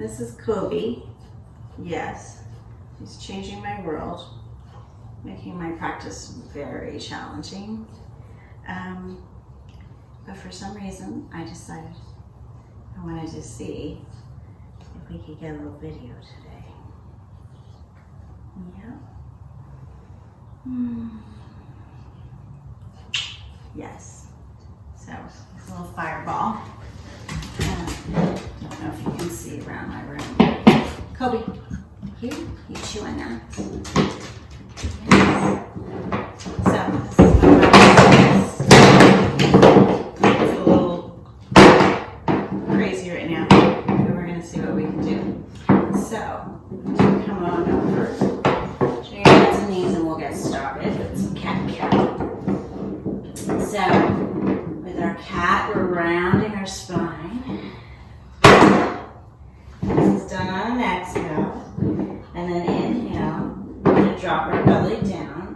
This is Kobe. Yes, he's changing my world, making my practice very challenging. But for some reason, I decided I wanted to see if we could get a little video today. Yeah. Yes. So, it's a little fireball. Don't know if you can see around my room. Kobe, here, you chewing now. So, this is my practice. It's a little crazy right now, but we're going to see what we can do. So, come on over. Show your hands and knees and we'll get started with some cat and cow. So, with our cat, we're rounding our spine. This is done on an exhale. And then inhale, we're going to drop our belly down,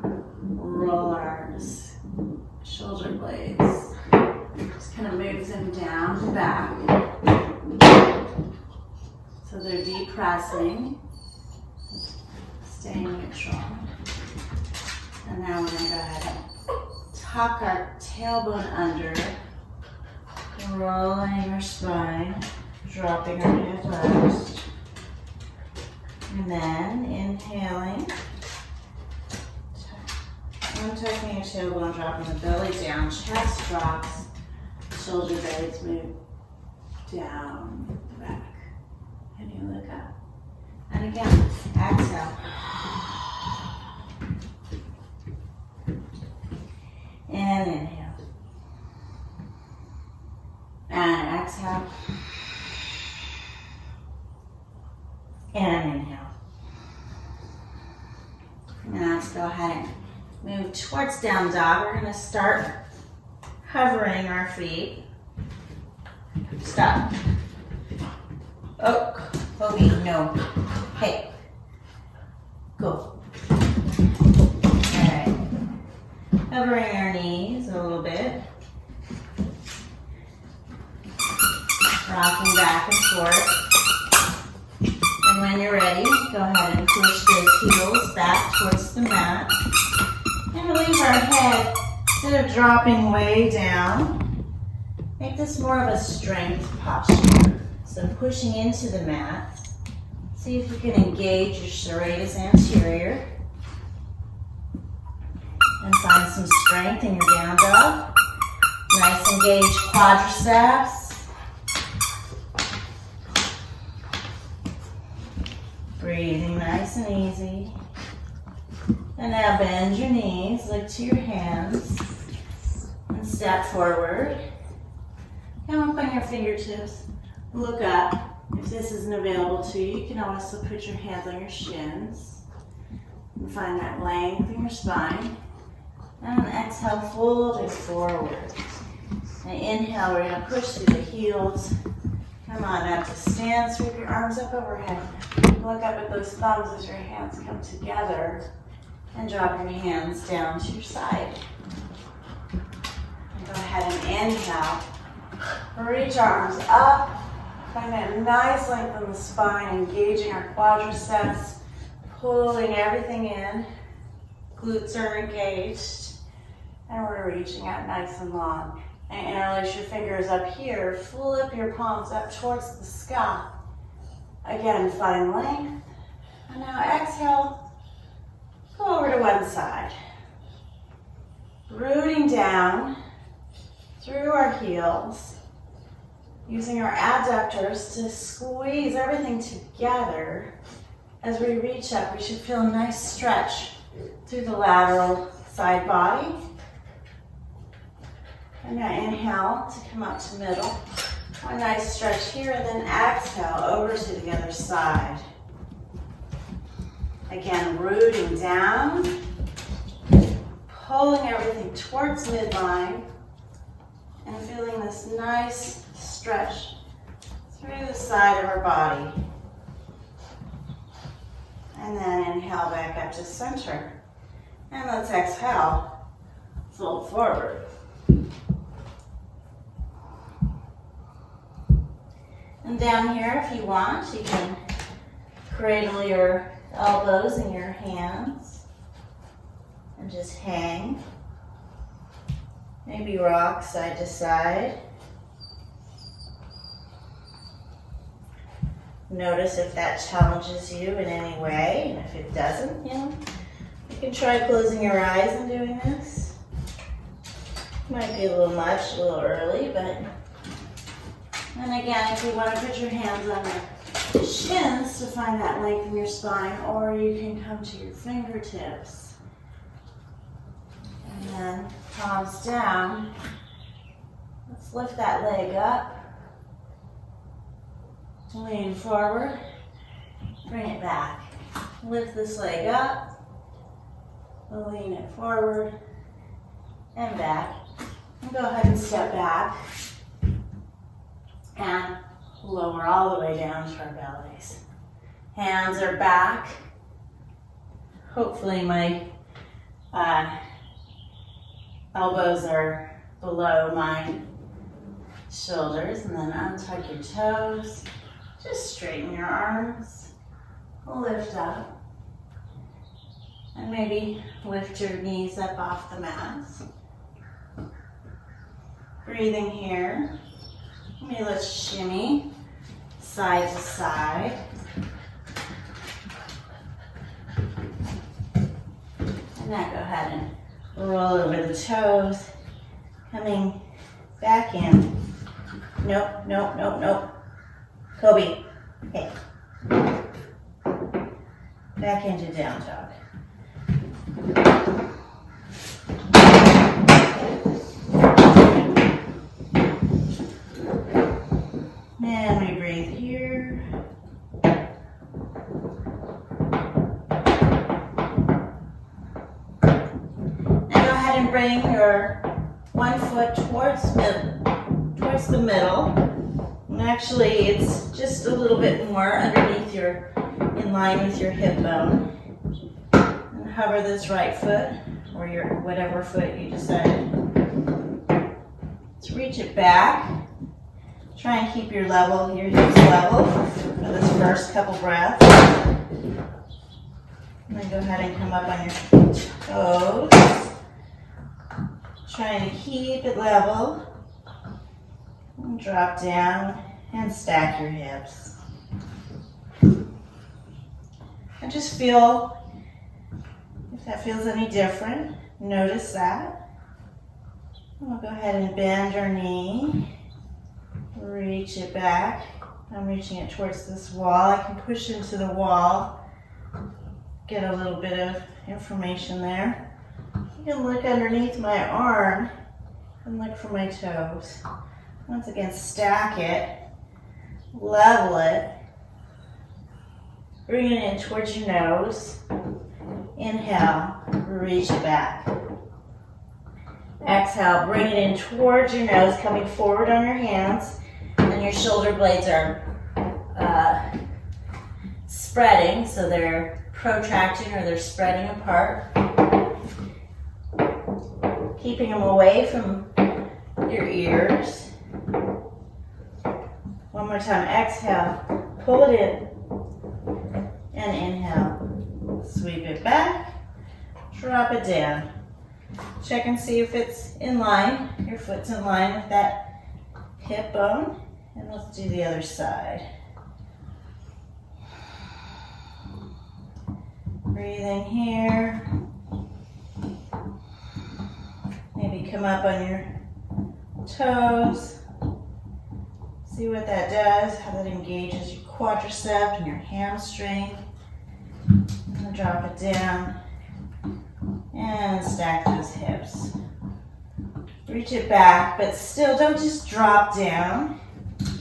roll our shoulder blades. Just kind of move them down and back. So they're depressing, staying neutral. And now we're going to go ahead and tuck our tailbone under, rolling our spine, dropping our head last. And then inhaling, untucking your tailbone, dropping the belly down, chest drops, shoulder blades move down, back, and you look up. And again, exhale. And inhale. And exhale. And inhale. Now let's go ahead and move towards down dog. We're going to start hovering our feet. Stop. Oh, Kobe, no. Hey. Go. Alright. Hovering our knees a little bit. Rocking back and forth. And when you're ready, go ahead and push those heels back towards the mat. And leave our head, instead of dropping way down, make this more of a strength posture. So pushing into the mat. See if you can engage your serratus anterior. And find some strength in your down dog. Nice engaged quadriceps. Breathing nice and easy. And now bend your knees, look to your hands, and step forward. Come up on your fingertips, look up. If this isn't available to you, you can also put your hands on your shins and find that length in your spine. And exhale, fold it forward. And inhale, we're going to push through the heels. Come on up to stand, sweep your arms up overhead. Look up at those thumbs as your hands come together. And drop your hands down to your side. And go ahead and inhale. Reach our arms up. Find that nice length in the spine, engaging our quadriceps, pulling everything in. Glutes are engaged. And we're reaching out nice and long. And interlace your fingers up here. Flip your palms up towards the sky. Again, find length. And now exhale. Go over to one side. Rooting down through our heels. Using our adductors to squeeze everything together. As we reach up, we should feel a nice stretch through the lateral side body. And now inhale to come up to middle. A nice stretch here, and then exhale over to the other side. Again, rooting down, pulling everything towards midline, and feeling this nice stretch through the side of our body. And then inhale back up to center. And let's exhale, fold forward. And down here, if you want, you can cradle your elbows in your hands and just hang. Maybe rock side to side. Notice if that challenges you in any way, and if it doesn't, you can try closing your eyes and doing this. Might be a little much, a little early, but. And again, if you want to put your hands on your shins to find that length in your spine, or you can come to your fingertips. And then palms down. Let's lift that leg up. Lean forward. Bring it back. Lift this leg up. Lean it forward and back. And go ahead and step back. And lower all the way down to our bellies. Hands are back. Hopefully my elbows are below my shoulders. And then untuck your toes. Just straighten your arms. Lift up. And maybe lift your knees up off the mat. Breathing here. Maybe let's shimmy side to side. And now go ahead and roll over the toes. Coming back in. Nope, nope, nope, nope. Kobe, hey. Back into down dog. And we breathe here. Now go ahead and bring your one foot towards the middle. And actually, it's just a little bit more underneath in line with your hip bone. And hover this right foot, or your whatever foot you decided. Let's reach it back. Try and keep your hips level for this first couple breaths. And then go ahead and come up on your toes. Trying to keep it level. And drop down and stack your hips. And just feel if that feels any different. Notice that. And we'll go ahead and bend our knee. Reach it back. I'm reaching it towards this wall. I can push into the wall. Get a little bit of information there. You can look underneath my arm and look for my toes. Once again, stack it, level it, bring it in towards your nose. Inhale, reach it back. Exhale, bring it in towards your nose, coming forward on your hands. And your shoulder blades are spreading, so they're protracting or they're spreading apart. Keeping them away from your ears. One more time, exhale, pull it in, and inhale. Sweep it back, drop it down. Check and see if it's in line, your foot's in line with that hip bone. And let's do the other side. Breathing here. Maybe come up on your toes. See what that does, how that engages your quadricep and your hamstring. And drop it down. And stack those hips. Reach it back, but still don't just drop down.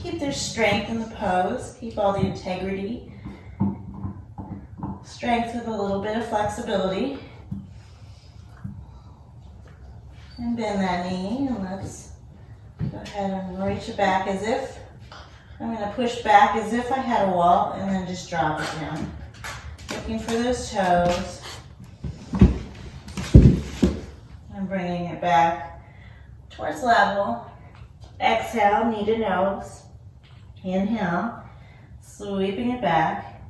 Keep their strength in the pose. Keep all the integrity. Strength with a little bit of flexibility. And bend that knee, and let's go ahead and reach it back as if, I'm going to push back as if I had a wall, and then just drop it down. Looking for those toes. And bringing it back towards level. Exhale, knee to nose. Inhale, sweeping it back.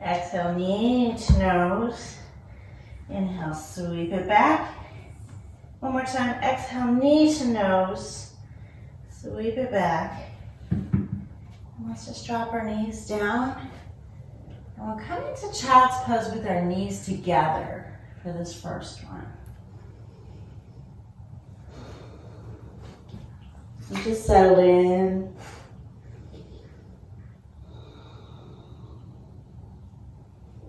Exhale, knee to nose. Inhale, sweep it back. One more time, exhale, knee to nose. Sweep it back. And let's just drop our knees down. And we'll come into child's pose with our knees together for this first one. So just settle in.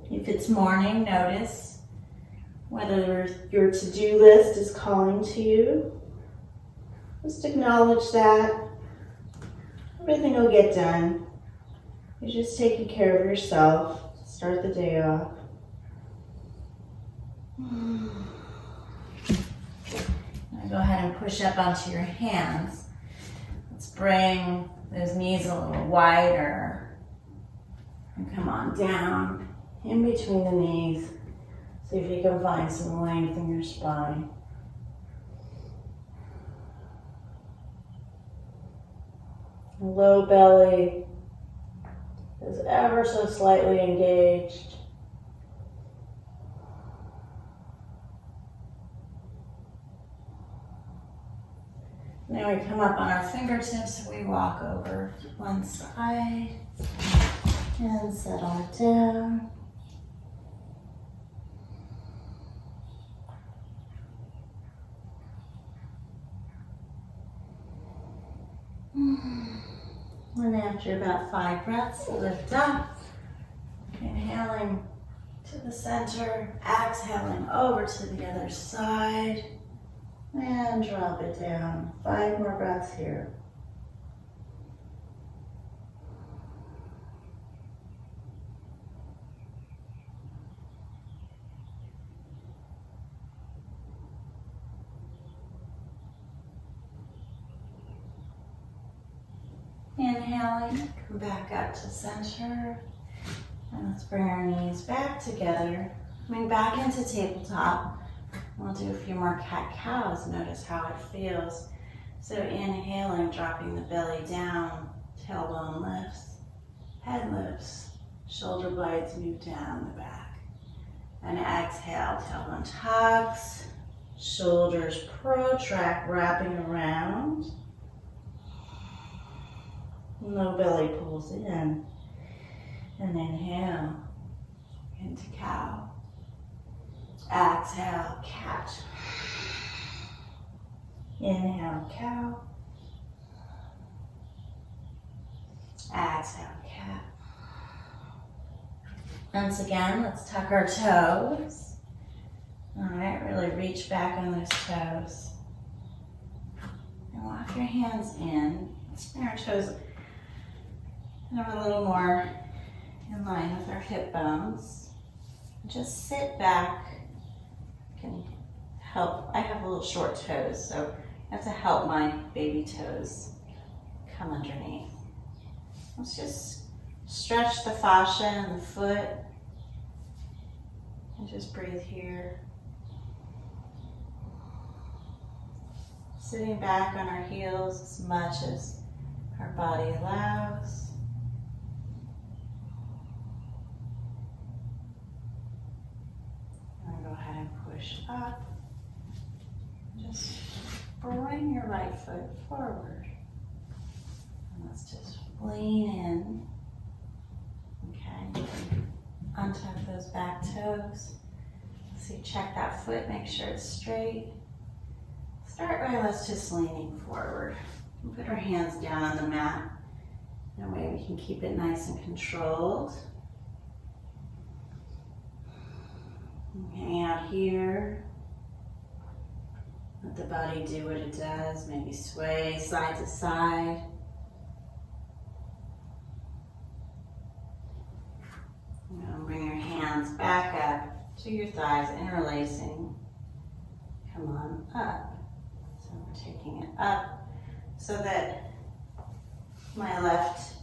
If it's morning, notice whether your to-do list is calling to you. Just acknowledge that. Everything will get done. You're just taking care of yourself to start the day off. Now go ahead and push up onto your hands. Let's bring those knees a little wider. And come on down in between the knees. See if you can find some length in your spine. Low belly is ever so slightly engaged. Now we come up on our fingertips, we walk over one side and settle it down. And after about 5 breaths, lift up, inhaling to the center, exhaling over to the other side, and drop it down. 5 more breaths here. Inhaling, come back up to center. And let's bring our knees back together. Coming back into tabletop. We'll do a few more cat-cows. Notice how it feels. So inhaling, dropping the belly down. Tailbone lifts. Head lifts. Shoulder blades move down the back. And exhale, tailbone tucks. Shoulders protract, wrapping around. Low belly pulls in. And inhale into cow. Exhale, cat. Inhale, cow. Exhale, cat. Once again, let's tuck our toes. All right, really reach back on those toes. And walk your hands in. Let's bring our toes a little more in line with our hip bones. Just sit back. Can help. I have a little short toes, so I have to help my baby toes come underneath. Let's just stretch the fascia in the foot and just breathe here. Sitting back on our heels as much as our body allows. Go ahead and push up. Just bring your right foot forward. And let's just lean in. Okay. Untuck those back toes. So you check that foot, make sure it's straight. Start by us just leaning forward. And put our hands down on the mat. That way we can keep it nice and controlled. Hang out here. Let the body do what it does. Maybe sway side to side. Now bring your hands back up to your thighs, interlacing. Come on up. So we're taking it up so that my left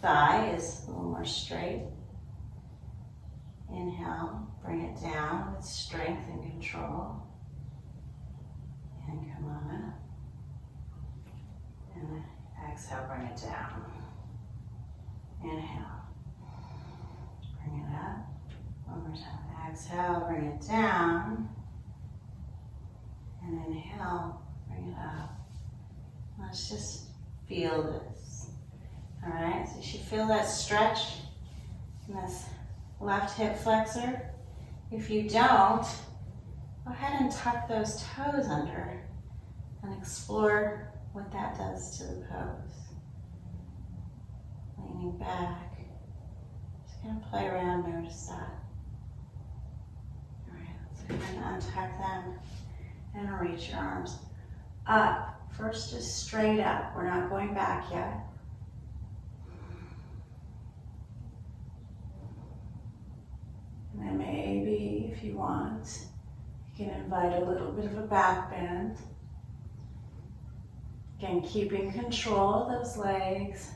thigh is a little more straight. Inhale, bring it down with strength and control. And come on up. And exhale, bring it down. Inhale. Bring it up. One more time. Exhale, bring it down. And inhale, bring it up. Let's just feel this. All right, so you should feel that stretch in this left hip flexor. If you don't, go ahead and tuck those toes under and explore what that does to the pose. Leaning back. Just gonna play around, notice that. All right, let's go ahead and untuck them and reach your arms up. First, just straight up. We're not going back yet. And then maybe, if you want, you can invite a little bit of a back bend. Again, keeping control of those legs.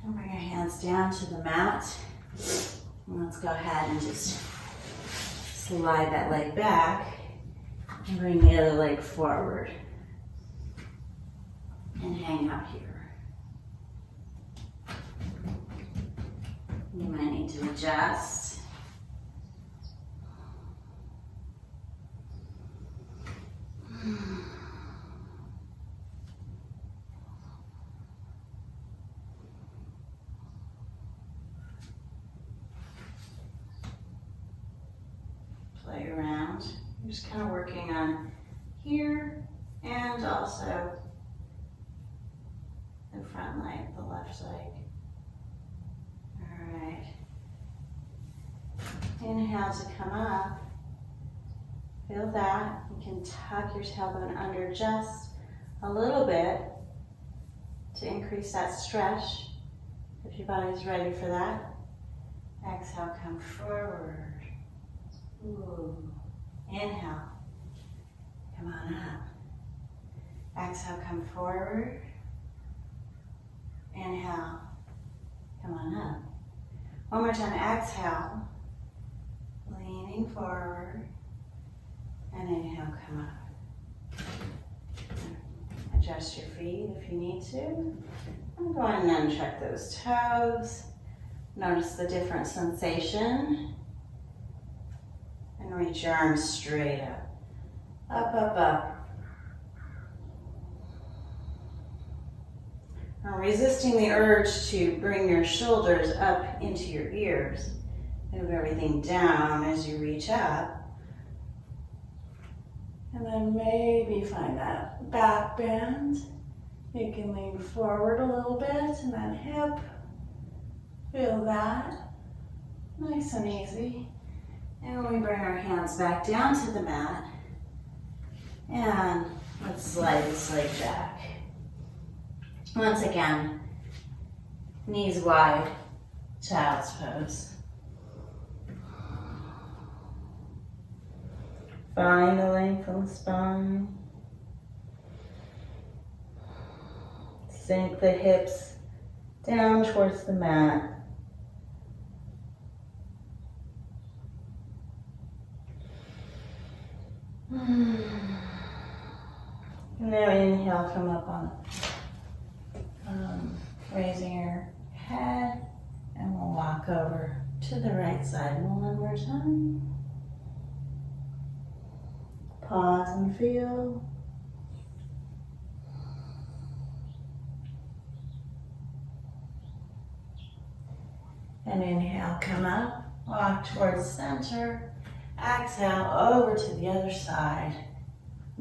And bring your hands down to the mat. And let's go ahead and just slide that leg back and bring the other leg forward. And hang out here. You might need to adjust. Play around. You're just kind of working on here and also the front leg, the left leg. All right. Inhale to come up. Feel that. You can tuck your tailbone under just a little bit to increase that stretch if your body's ready for that. Exhale, come forward. Ooh. Inhale. Come on up. Exhale, come forward. Inhale. Come on up. One more time. Exhale. Leaning forward. And inhale, come up. Adjust your feet if you need to. And go ahead and uncheck those toes. Notice the different sensation. And reach your arms straight up. Up, up, up. Now resisting the urge to bring your shoulders up into your ears. Move everything down as you reach up. And then maybe find that back bend. You can lean forward a little bit and that hip. Feel that. Nice and easy. And we bring our hands back down to the mat. And let's slide this leg back. Once again, knees wide, child's pose. Find the length of the spine. Sink the hips down towards the mat. Now inhale, come up on raising your head, and we'll walk over to the right side one more time. Pause and feel. And inhale, come up, walk towards center. Exhale, over to the other side.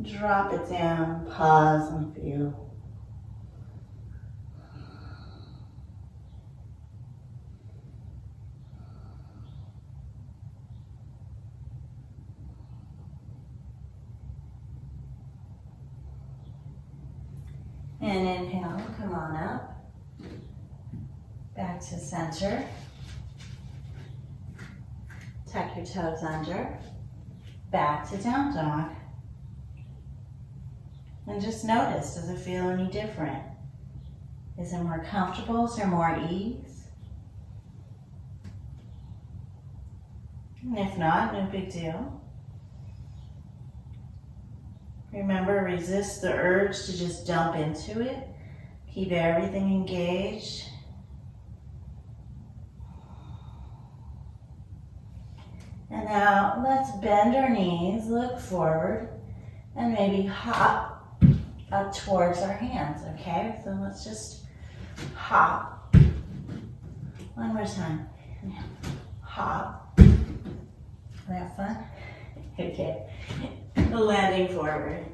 Drop it down, pause and feel. And inhale, come on up. Back to center. Tuck your toes under. Back to down dog. And just notice, does it feel any different? Is it more comfortable? Is there more ease? And if not, no big deal. Remember, resist the urge to just dump into it. Keep everything engaged. And now let's bend our knees, look forward, and maybe hop up towards our hands, okay? So let's just hop. One more time. Hop. Have fun? Okay. Landing forward.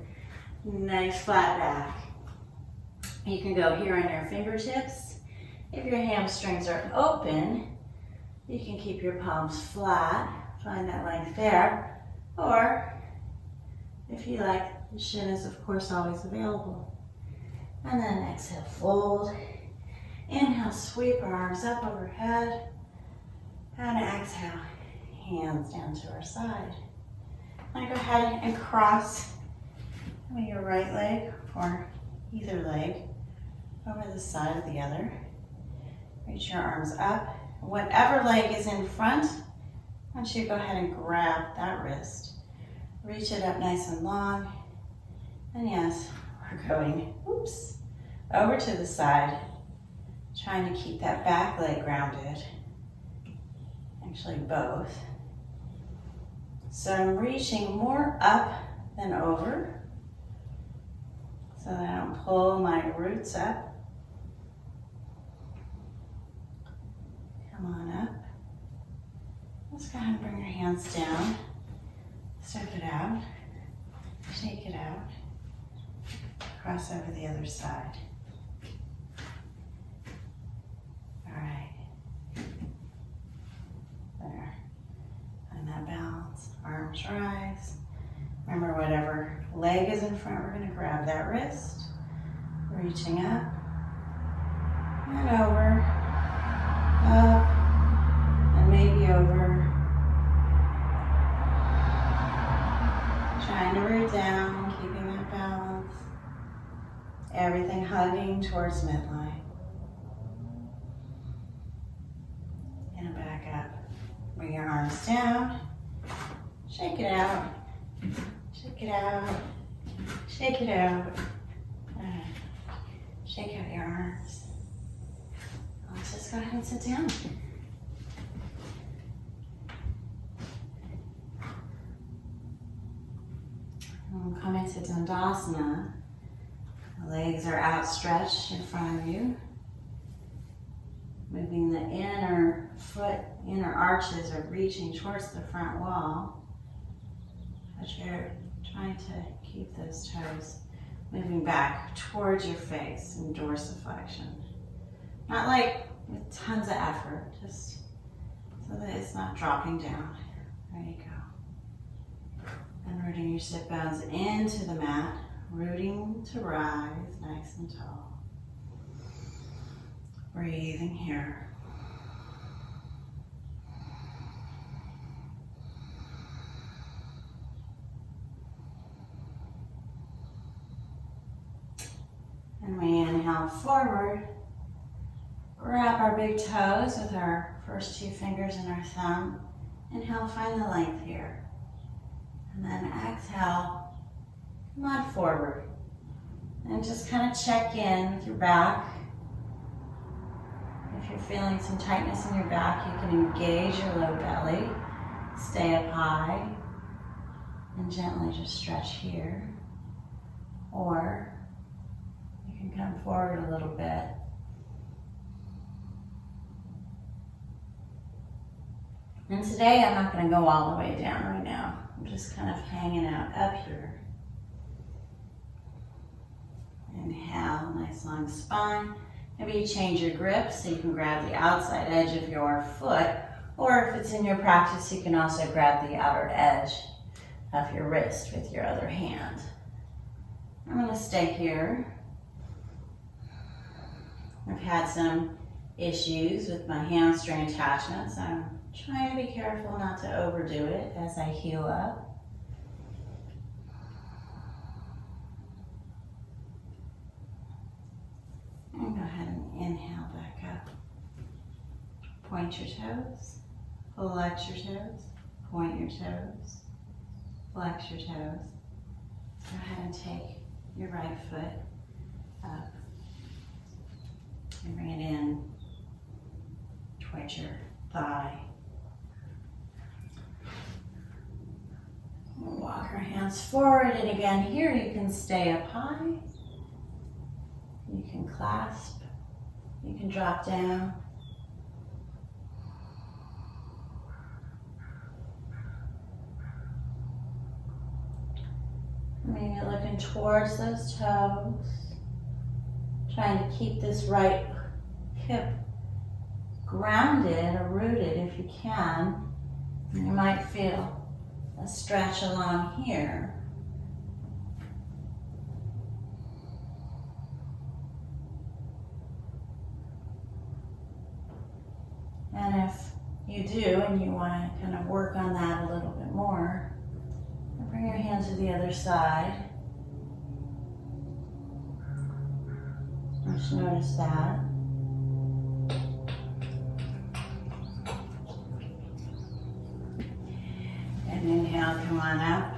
Nice flat back. You can go here on your fingertips. If your hamstrings are open, you can keep your palms flat. Find that length there. Or, if you like, the shin is of course always available. And then exhale, fold. Inhale, sweep our arms up overhead. And exhale, hands down to our side. Now go ahead and cross your right leg or either leg over the side of the other. Reach your arms up. Whatever leg is in front, I want you to go ahead and grab that wrist. Reach it up nice and long. And yes, we're going, oops, over to the side. Trying to keep that back leg grounded. Actually, both. So I'm reaching more up than over so that I don't pull my roots up. Come on up. Let's go ahead and bring your hands down. Step it out. Shake it out. Cross over the other side. All right. There. Find that balance. Arms rise. Remember, whatever leg is in front, we're going to grab that wrist. Reaching up. And over. Up. And maybe over. Trying to root down, keeping that balance. Everything hugging towards midline. And back up. Bring your arms down. Shake it out. Shake it out. Shake it out. Shake out your arms. Let's just go ahead and sit down. We'll come into Dandasana. The legs are outstretched in front of you. Moving the inner foot, inner arches are reaching towards the front wall. But you're trying to keep those toes moving back towards your face in dorsiflexion. Not like with tons of effort, just so that it's not dropping down. There you go. And rooting your sit bones into the mat, rooting to rise nice and tall. Breathing here. And we inhale forward. Grab our big toes with our first two fingers and our thumb. Inhale, find the length here. And then exhale, come on forward. And just kind of check in with your back. If you're feeling some tightness in your back, you can engage your low belly. Stay up high. And gently just stretch here. Or you can come forward a little bit. And today I'm not going to go all the way down right now. I'm just kind of hanging out up here. Inhale, nice long spine. Maybe you change your grip so you can grab the outside edge of your foot, or if it's in your practice, you can also grab the outer edge of your wrist with your other hand. I'm going to stay here. I've had some issues with my hamstring attachments. I'm trying to be careful not to overdo it as I heal up. And go ahead and inhale back up. Point your toes, flex your toes, point your toes, flex your toes. Go ahead and take your right foot up. And bring it in towards your thigh. We'll walk our hands forward, and again here you can stay up high. You can clasp. You can drop down. Maybe looking towards those toes. Trying to keep this right hip grounded or rooted if you can. You might feel a stretch along here. And if you do and you want to kind of work on that a little bit more, bring your hands to the other side. Just notice that. And inhale, come on up.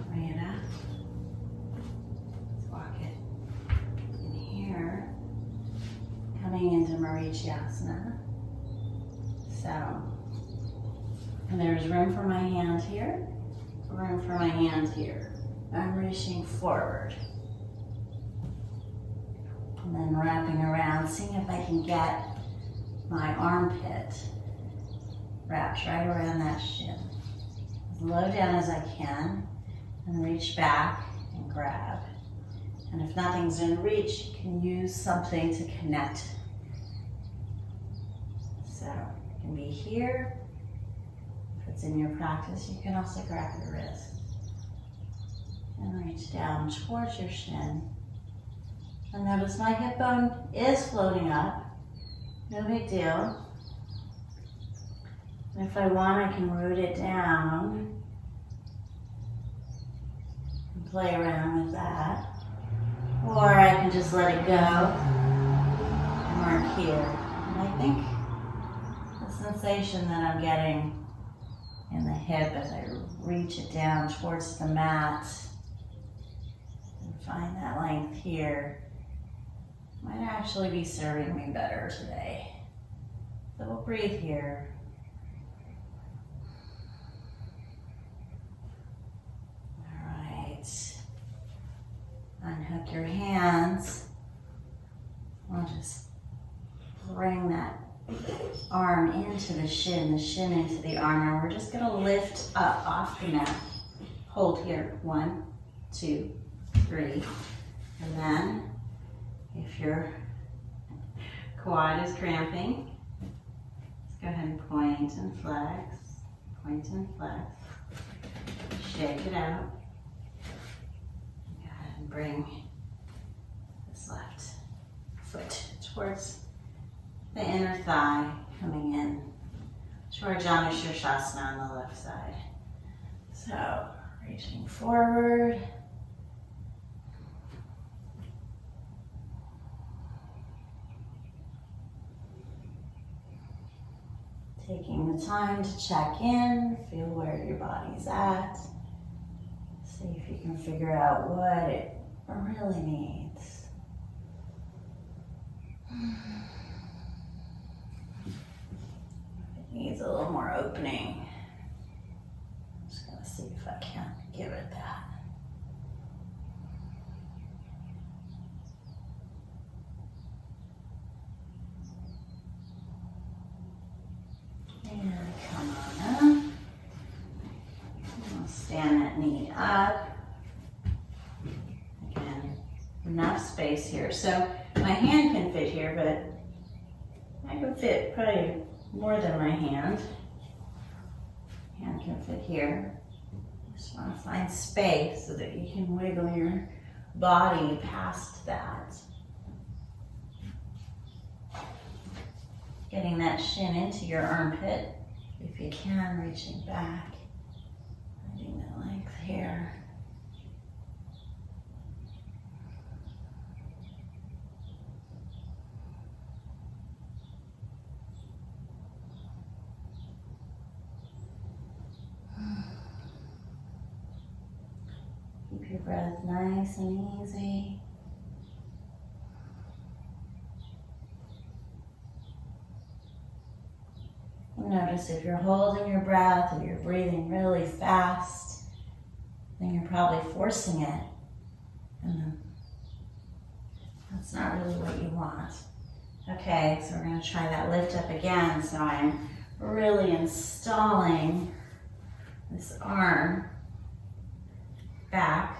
Bring it up. Let's walk it in here. Coming into Vinyasa. So, and there's room for my hand here, room for my hand here. I'm reaching forward. And then wrapping around, seeing if I can get my armpit wrapped right around that shin. As low down as I can, and reach back and grab. And if nothing's in reach, you can use something to connect. So it can be here. If it's in your practice, you can also grab your wrist. And reach down towards your shin. And notice my hip bone is floating up. No big deal. And if I want, I can root it down and play around with that. Or I can just let it go and mark here. And I think the sensation that I'm getting in the hip as I reach it down towards the mat and find that length here might actually be serving me better today. So we'll breathe here. Unhook your hands. I'll just bring that arm into the shin into the arm, and we're just gonna lift up off the mat. Hold here, 1, 2, 3. And then, if your quad is cramping, let's go ahead and point and flex, point and flex. Shake it out. Bring this left foot towards the inner thigh, coming in towards Shavasana on the left side. So, reaching forward. Taking the time to check in, feel where your body's at. See if you can figure out what it really needs. It needs a little more opening. I'm just gonna see if I can give it that. And come on up. I'll stand that knee up. Again, enough space here. So my hand can fit here, but I can fit probably more than my hand. Hand can fit here. Just want to find space so that you can wiggle your body past that. Getting that shin into your armpit, if you can, reaching back. Finding that length here. Keep your breath nice and easy. notice if you're holding your breath or you're breathing really fast, then you're probably forcing it. And then that's not really what you want. Okay, so we're going to try that lift up again. So I'm really installing this arm back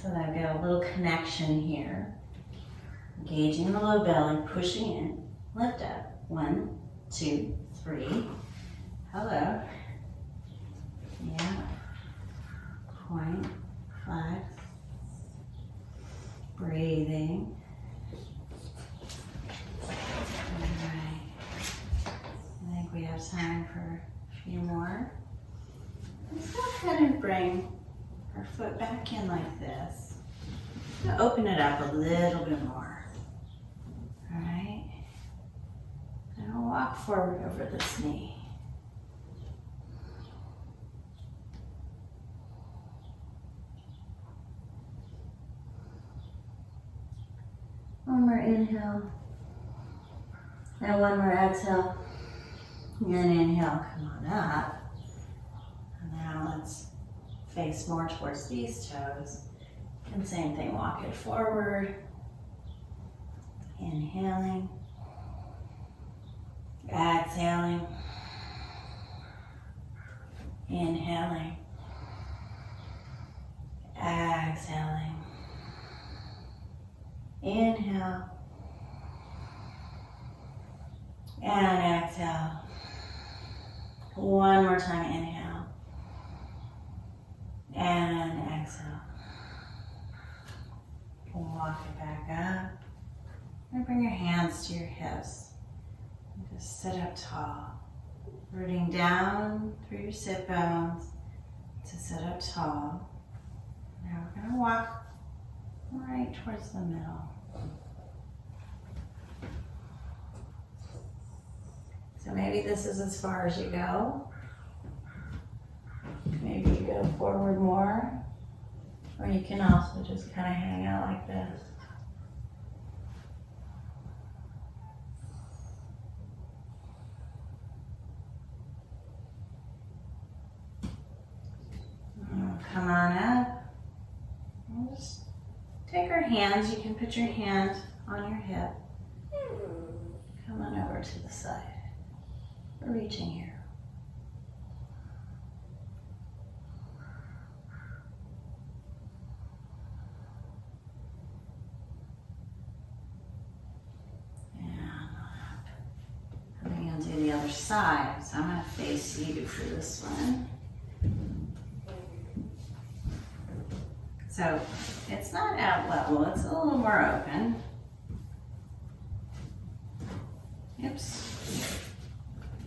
so that I get a little connection here. Engaging the low belly, pushing in, lift up. 1, 2, 3. Hello. Yeah. Point. Flex. Breathing. Alright. I think we have time for a few more. Let's go ahead and bring our foot back in like this. Open it up a little bit more. Alright. And I'll walk forward over this knee. One more inhale. And one more exhale. And then inhale, come on up. And now let's face more towards these toes. And same thing, walk it forward. Inhaling. Exhaling. Inhaling. Exhaling. Inhale. And exhale. One more time, inhale. And exhale. Walk it back up. And bring your hands to your hips. And just sit up tall. Rooting down through your sit bones to sit up tall. Now we're going to walk right towards the middle. So maybe this is as far as you go. Maybe you go forward more. Or you can also just kind of hang out like this. Come on up. And just take our hands. You can put your hand on your hip. Come on over to the side. We're reaching here. The other side, so I'm going to face you for this one. So it's not out level, it's a little more open. Oops.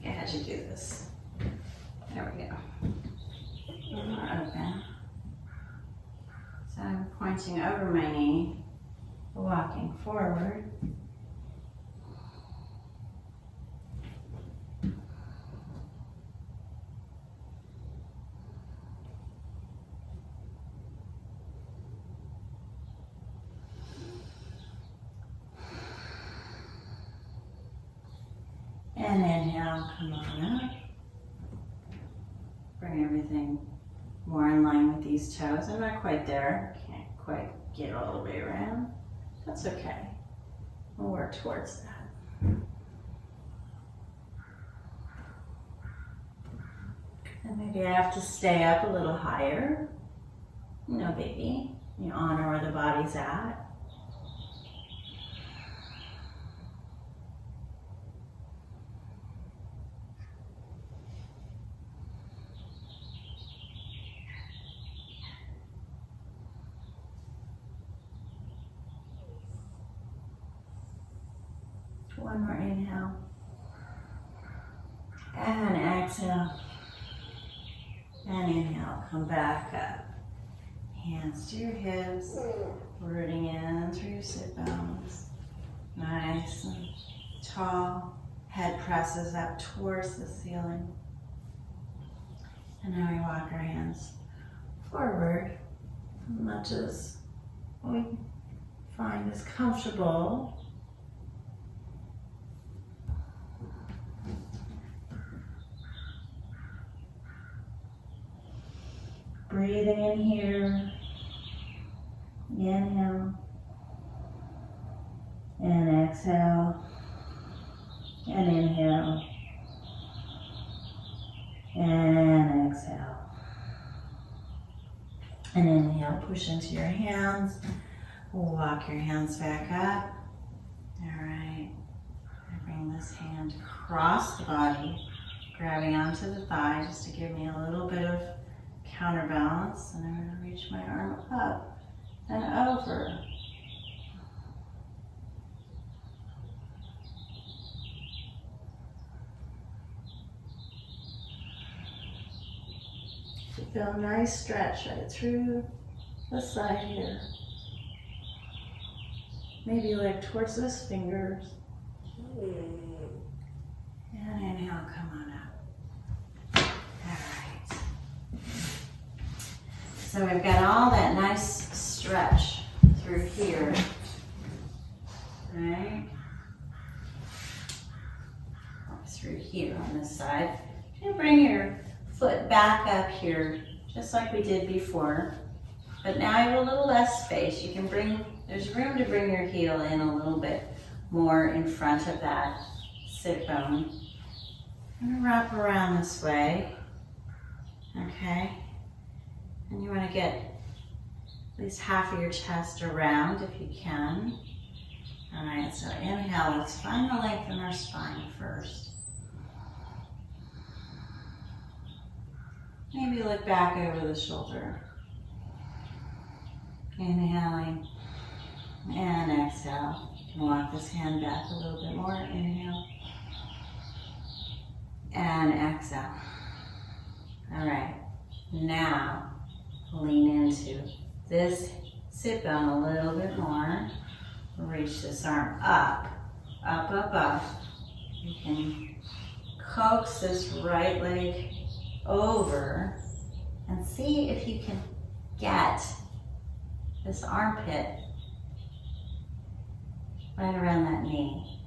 I had you do this. There we go. A little more open. So I'm pointing over my knee, walking forward. And inhale, come on up. Bring everything more in line with these toes. I'm not quite there. Can't quite get all the way around. That's okay. We'll work towards that. And maybe I have to stay up a little higher. No biggie. You honor where the body's at. One more inhale. And exhale. And inhale, come back up. Hands to your hips, rooting in through your sit bones. Nice and tall. Head presses up towards the ceiling. And now we walk our hands forward as much as we find is comfortable. breathing in here. Inhale. And exhale. And inhale. And exhale. And inhale, push into your hands. Walk your hands back up. All right. Bring this hand across the body, grabbing onto the thigh just to give me a little bit of counterbalance. And I'm going to reach my arm up and over. Feel a nice stretch right through the side here. Maybe like towards those fingers. And inhale, come on up. All right. So we've got all that nice stretch through here. Right? Through here on this side. And bring your foot back up here, just like we did before. But now you have a little less space. You can there's room to bring your heel in a little bit more in front of that sit bone. I'm gonna wrap around this way, okay? And you wanna get at least half of your chest around if you can. All right, so inhale, let's find the length in our spine first. Maybe look back over the shoulder. Inhaling and exhale. You can walk this hand back a little bit more. Inhale and exhale. All right, now lean into this sit bone a little bit more. Reach this arm up, up, up, up. You can coax this right leg over and see if you can get this armpit right around that knee.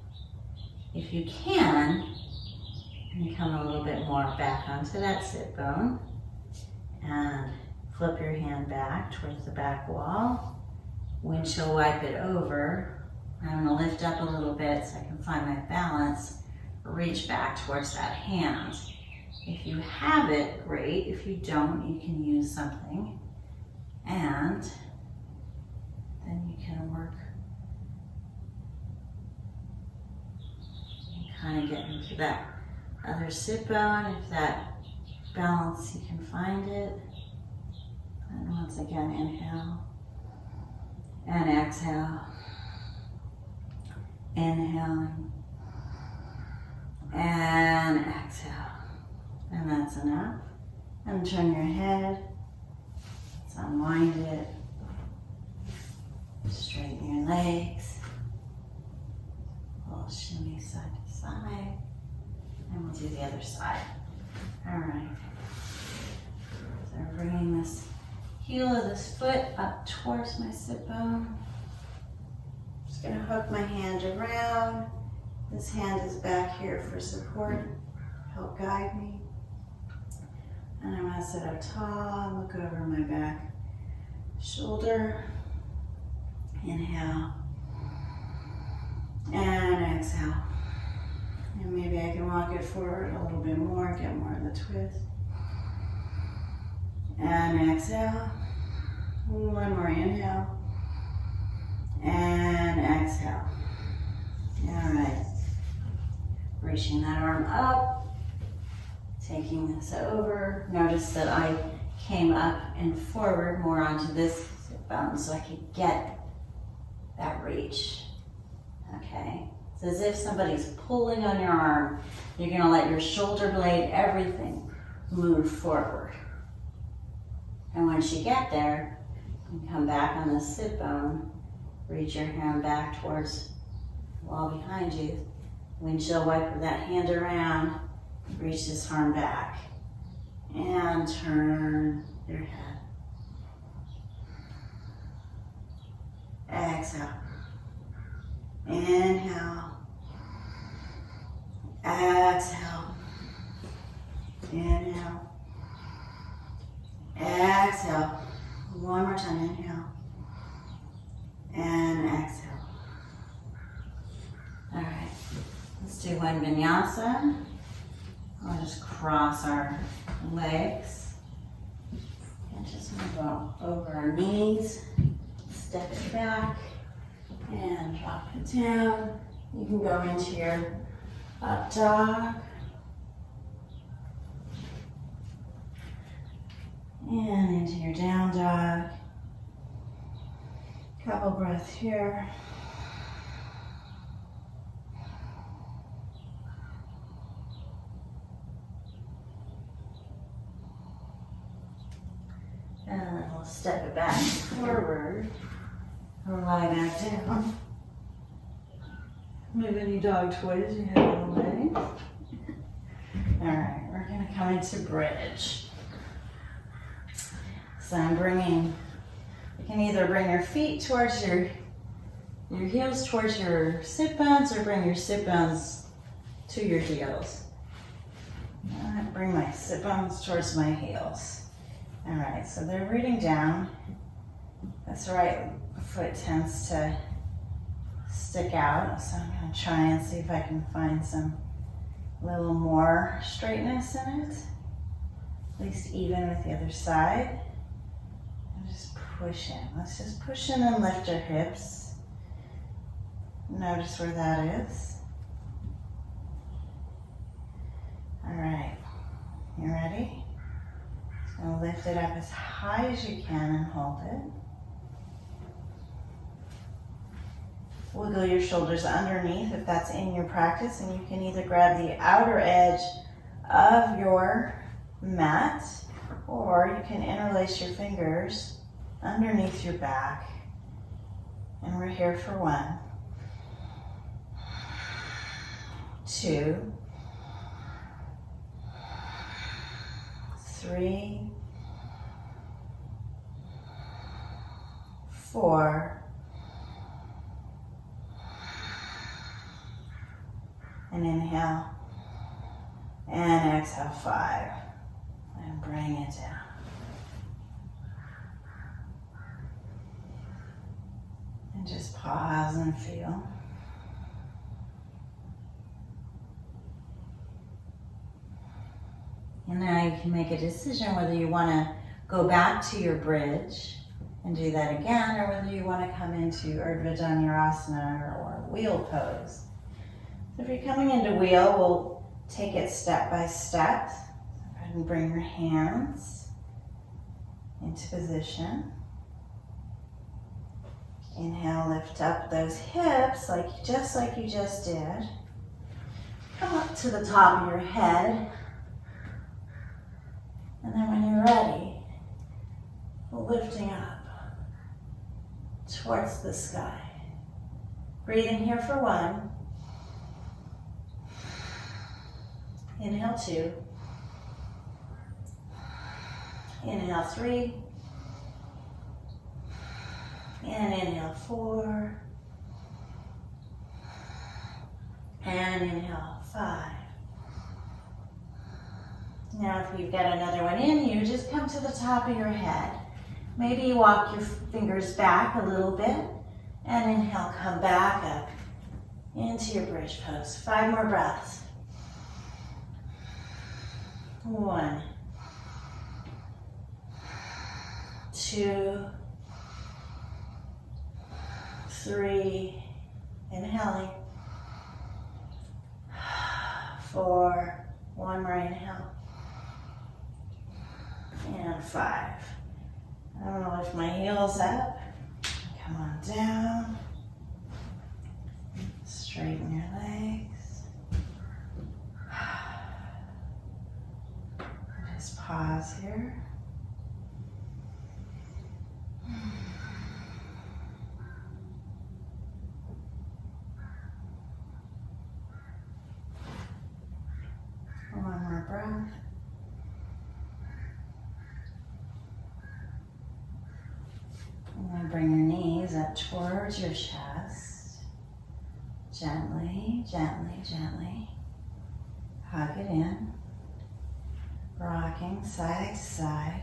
If you can, you come a little bit more back onto that sit bone and flip your hand back towards the back wall. Windshield wipe it over. I'm going to lift up a little bit so I can find my balance. Reach back towards that hand. If you have it, great. If you don't, you can use something. And then you can work and kind of get into that other sit bone. If that balance, you can find it. And once again, inhale and exhale. Inhaling and exhale. And that's enough. And turn your head. Let's unwind it. Straighten your legs. A little shimmy side to side. And we'll do the other side. All right. So bringing this heel of this foot up towards my sit bone. Just gonna hook my hand around. This hand is back here for support. Help guide me. And I'm gonna sit up tall and look over my back shoulder. Inhale. And exhale. And maybe I can walk it forward a little bit more, get more of the twist. And exhale. One more inhale. And exhale. All right. Reaching that arm up. Taking this over. Notice that I came up and forward more onto this sit bone so I could get that reach. Okay. It's as if somebody's pulling on your arm. You're going to let your shoulder blade, everything, move forward. And once you get there, you come back on the sit bone. Reach your hand back towards the wall behind you. Windshield wiper that hand around. Reach this arm back and turn your head. Exhale. Inhale. Exhale. Inhale. Exhale. exhale. One more time, inhale. And exhale. All right, let's do one vinyasa. We'll just cross our legs and just move over our knees. Step it back and drop it down. You can go into your up dog. And into your down dog. Couple breaths here. And then we'll step it back forward. Or lie back down. Move any dog toys you have on the way. Alright, we're going to come into bridge. So I'm bringing, you can either bring your feet towards your heels towards your sit bones, or bring your sit bones to your heels. I bring my sit bones towards my heels. All right, so they're rooting down. That's the right foot tends to stick out. So I'm gonna try and see if I can find some little more straightness in it. At least even with the other side. Just push in. Let's just push in and lift our hips. Notice where that is. All right, you ready? Just gonna lift it up as high as you can and hold it. Wiggle your shoulders underneath if that's in your practice, and you can either grab the outer edge of your mat, or you can interlace your fingers underneath your back. And we're here for 1, 2, 3, 4, and inhale, and exhale 5, and bring it down. And just pause and feel. And now you can make a decision whether you want to go back to your bridge and do that again, or whether you want to come into Urdhva Dhanurasana or wheel pose. So if you're coming into wheel, we'll take it step by step. So go ahead and bring your hands into position. Inhale, lift up those hips just like you just did. Come up to the top of your head. And then when you're ready, lifting up towards the sky. Breathe in here for 1. Inhale 2. Inhale 3. And inhale 4. And inhale 5. Now if you've got another one in you, just come to the top of your head. Maybe you walk your fingers back a little bit, and inhale, come back up into your bridge pose. 5 more breaths. 1, 2, 3, inhaling. 4, 1 more inhale. And 5. I'm going to lift my heels up. Come on down. Straighten your legs. Just pause here. One more breath. And then bring your knees up towards your chest. Gently, gently, gently. Hug it in. Rocking side to side.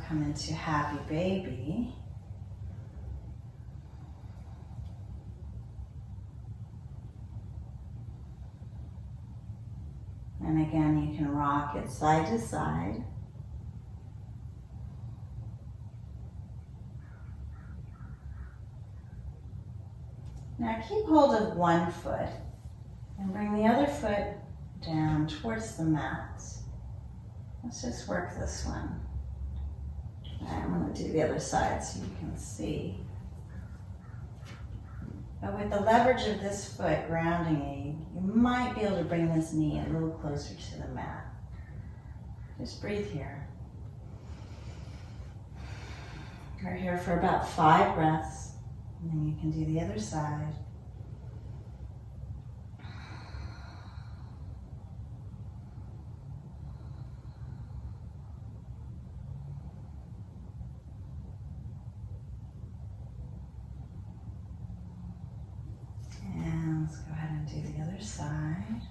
come into happy baby. And again, you can rock it side to side. Now keep hold of one foot and bring the other foot down towards the mat. Let's just work this one. I'm going to do the other side so you can see. But with the leverage of this foot grounding you, you might be able to bring this knee a little closer to the mat. Just breathe here. We're here for about 5 breaths, and then you can do the other side. Side.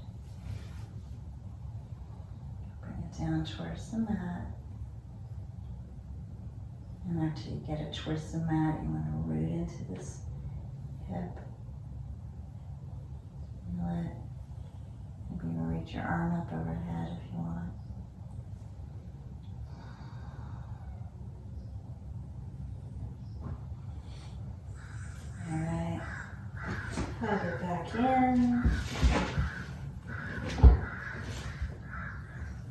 Bring it down towards the mat. And after you get it towards the mat, you want to root into this hip. And maybe you reach your arm up overhead if you want. All right. Hug it back in.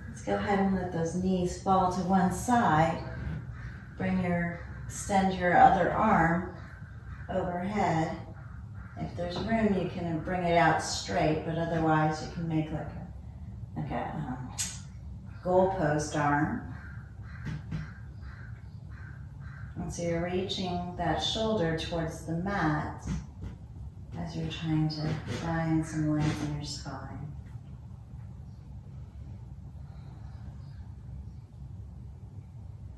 Let's go ahead and let those knees fall to one side. Extend your other arm overhead. If there's room, you can bring it out straight, but otherwise you can make like a goalpost arm. And so you're reaching that shoulder towards the mat as you're trying to find some length in your spine.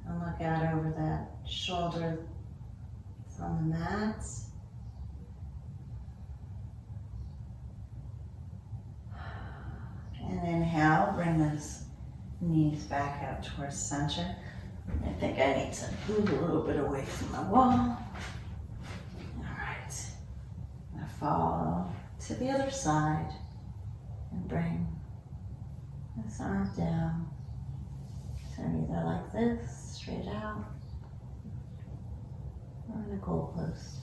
And look out over that shoulder that's on the mat. And inhale, bring those knees back out towards center. I think I need to move a little bit away from the wall. Fall to the other side and bring this arm down. So either like this, straight out, or in a goalpost.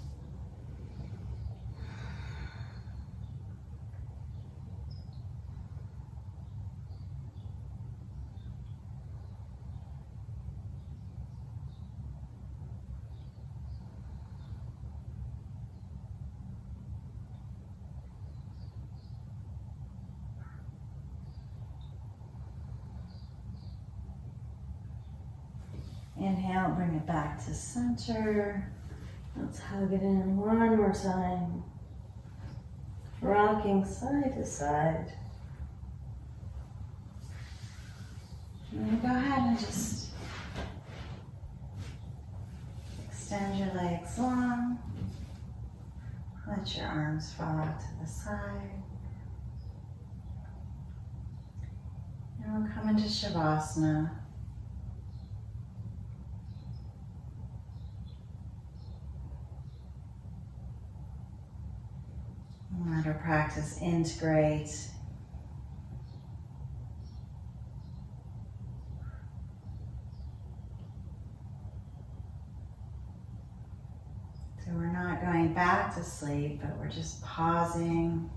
Inhale, bring it back to center. Let's hug it in one more time. Rocking side to side. And then go ahead and just extend your legs long. Let your arms fall out to the side. And we'll come into Shavasana. Let our practice integrate. So we're not going back to sleep, but we're just pausing,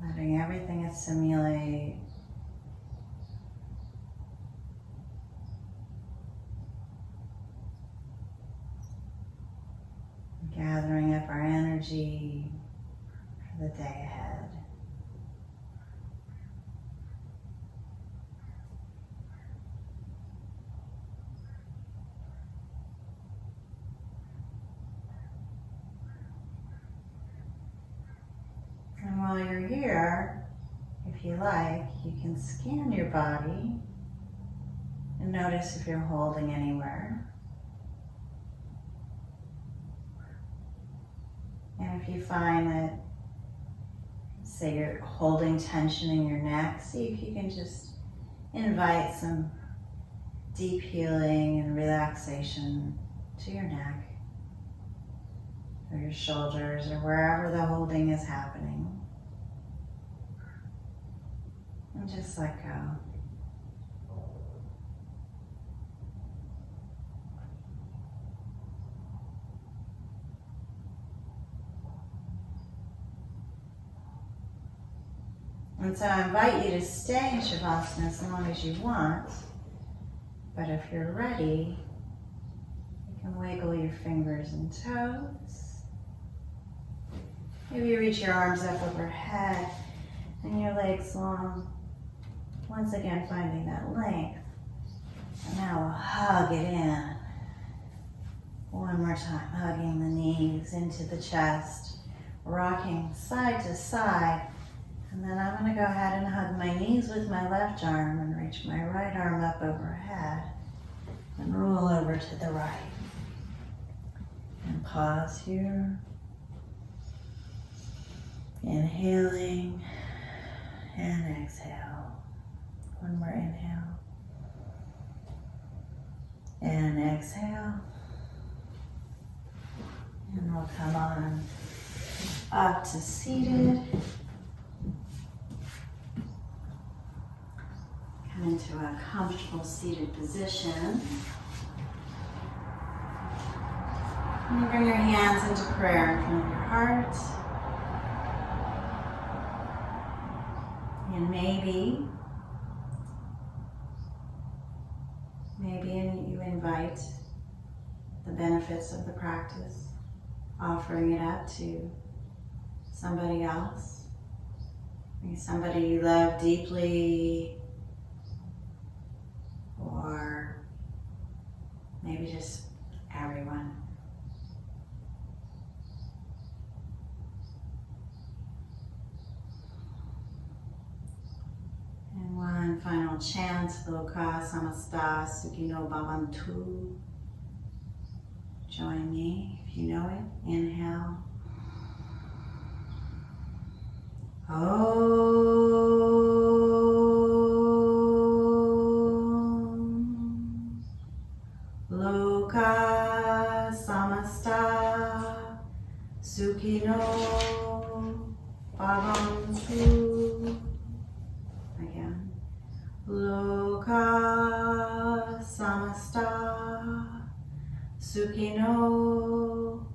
letting everything assimilate. Gathering up our energy for the day ahead. And while you're here, if you like, you can scan your body and notice if you're holding anywhere. And if you find that, say you're holding tension in your neck, see if you can just invite some deep healing and relaxation to your neck, or your shoulders, or wherever the holding is happening. And just let go. And so I invite you to stay in Shavasana as long as you want, but if you're ready, you can wiggle your fingers and toes. Maybe you reach your arms up overhead and your legs long. Once again, finding that length. And now we'll hug it in. One more time, hugging the knees into the chest, rocking side to side. And then I'm going to go ahead and hug my knees with my left arm and reach my right arm up overhead and roll over to the right. And pause here. Inhaling and exhale. One more inhale. And exhale. And we'll come on up to seated. Come into a comfortable seated position. And you bring your hands into prayer in front of your heart. And maybe you invite the benefits of the practice, offering it up to somebody else, maybe somebody you love deeply, or maybe just everyone. And one final chant, Loka Samasta Sukhino Bhavantu. Join me if you know it. Inhale. Loka Samasta Sukhino Bhavantu. Again. Loka Samasta Sukhino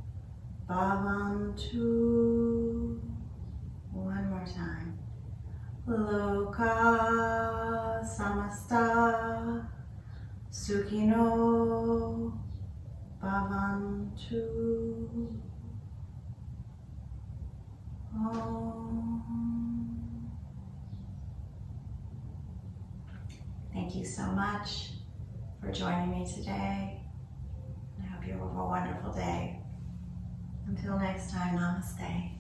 Bhavantu. One more time. Loka Samasta Sukhino Bhavantu. Thank you so much for joining me today. I hope you have a wonderful day. Until next time, namaste.